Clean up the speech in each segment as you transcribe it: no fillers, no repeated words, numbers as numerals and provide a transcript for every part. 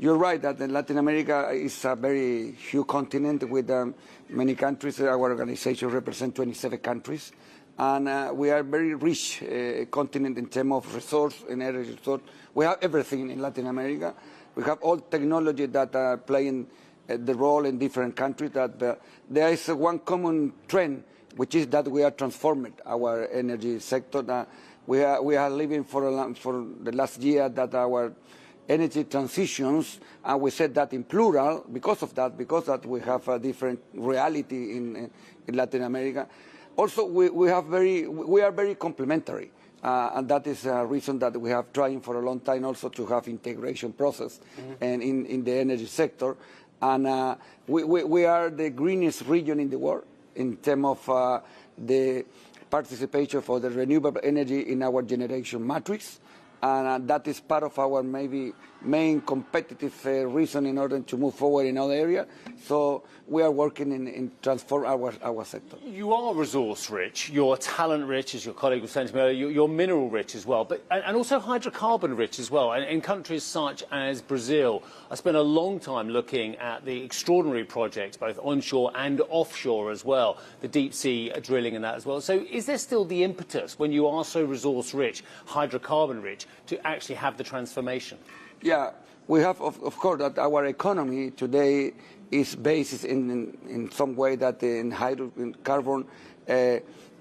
You're right that Latin America is a very huge continent with many countries. Our organization represents 27 countries. And we are a very rich continent in terms of resource and energy resource. We have everything in Latin America. We have all technology that are playing the role in different countries. That there is one common trend, which is that we are transforming our energy sector. We are living for the last year that our energy transitions, and we said that in plural because that we have a different reality in Latin America. Also, we are very complementary, and that is a reason that we have trying for a long time also to have integration process and in the energy sector. And we are the greenest region in the world in terms of the participation for the renewable energy in our generation matrix. And that is part of our maybe main competitive reason in order to move forward in other areas. So we are working in transform our sector. You are resource rich, you're talent rich, as your colleague was saying to me earlier, you're mineral rich as well, and also hydrocarbon rich as well. And in countries such as Brazil, I spent a long time looking at the extraordinary projects, both onshore and offshore as well, the deep sea drilling and that as well. So is there still the impetus, when you are so resource rich, hydrocarbon rich, to actually have the transformation? Yeah, we have, of course, that our economy today is based in some way that in hydrocarbon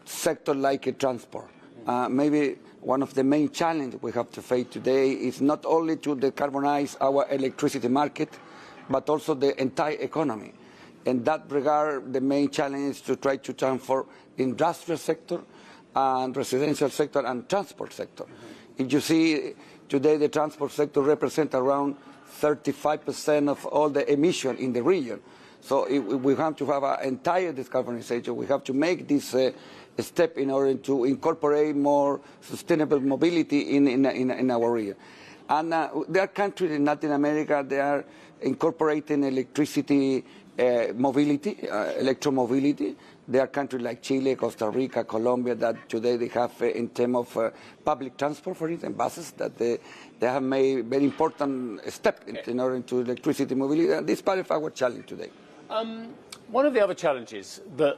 sector like transport. Maybe one of the main challenges we have to face today is not only to decarbonize our electricity market, but also the entire economy. In that regard, the main challenge is to try to transform industrial sector and residential sector and transport sector. If you see today, the transport sector represents around 35% of all the emission in the region. So if we have to have an entire decarbonization. We have to make this step in order to incorporate more sustainable mobility in our region. And there are countries in Latin America, they are incorporating electricity mobility, electromobility. There are countries like Chile, Costa Rica, Colombia that today they have, in terms of public transport, for instance, buses, that they have made very important step in order to electricity mobility. And this is part of our challenge today. One of the other challenges that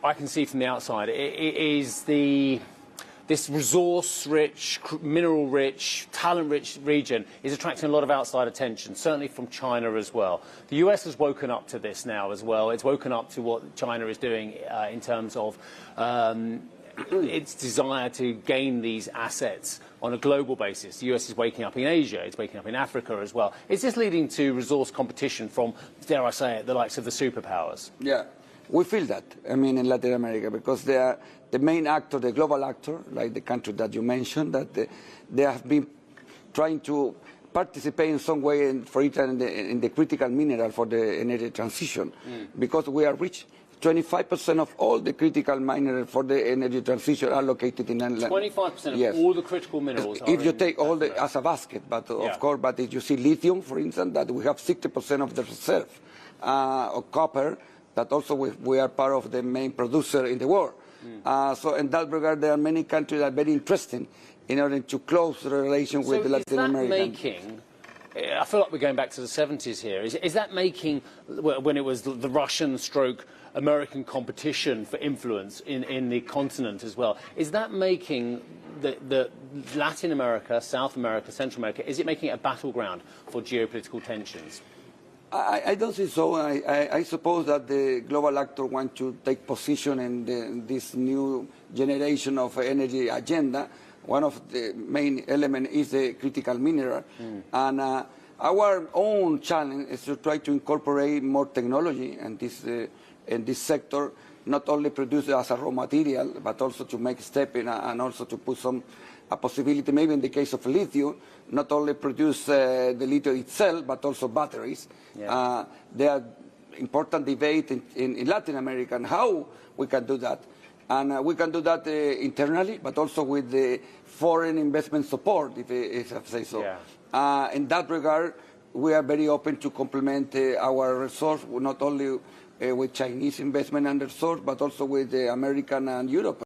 I can see from the outside is this resource-rich, mineral-rich, talent-rich region is attracting a lot of outside attention, certainly from China as well. The US has woken up to this now as well. It's woken up to what China is doing in terms of its desire to gain these assets on a global basis. The US is waking up in Asia, it's waking up in Africa as well. Is this leading to resource competition from, dare I say it, the likes of the superpowers? Yeah. We feel that, I mean, in Latin America, because they are the main actor, the global actor, like the country that you mentioned, that they have been trying to participate in some way, for instance, in the critical mineral for the energy transition, because we are rich. 25% of all the critical minerals for the energy transition are located in Latin America. 25% of all the critical minerals if you take all the as a basket, but of course, but if you see lithium, for instance, that we have 60% of the reserve, or copper, that also we are part of the main producer in the world. So in that regard, there are many countries that are very interested in order to close the relation with the Latin American. I feel like we're going back to the 70s here. Is that making, when it was the Russian stroke American competition for influence in the continent as well, is that making the Latin America, South America, Central America, is it making it a battleground for geopolitical tensions? I don't think so. I suppose that the global actor want to take position in this new generation of energy agenda. One of the main elements is the critical mineral. And our own challenge is to try to incorporate more technology in this sector, not only produce as a raw material, but also to make step in and also to put a possibility, maybe in the case of lithium, not only produce the lithium itself, but also batteries. There are important debate in Latin America on how we can do that. And we can do that internally, but also with the foreign investment support, if I say so. In that regard, we are very open to complement our resource, not only with Chinese investment and resource, but also with the American and European.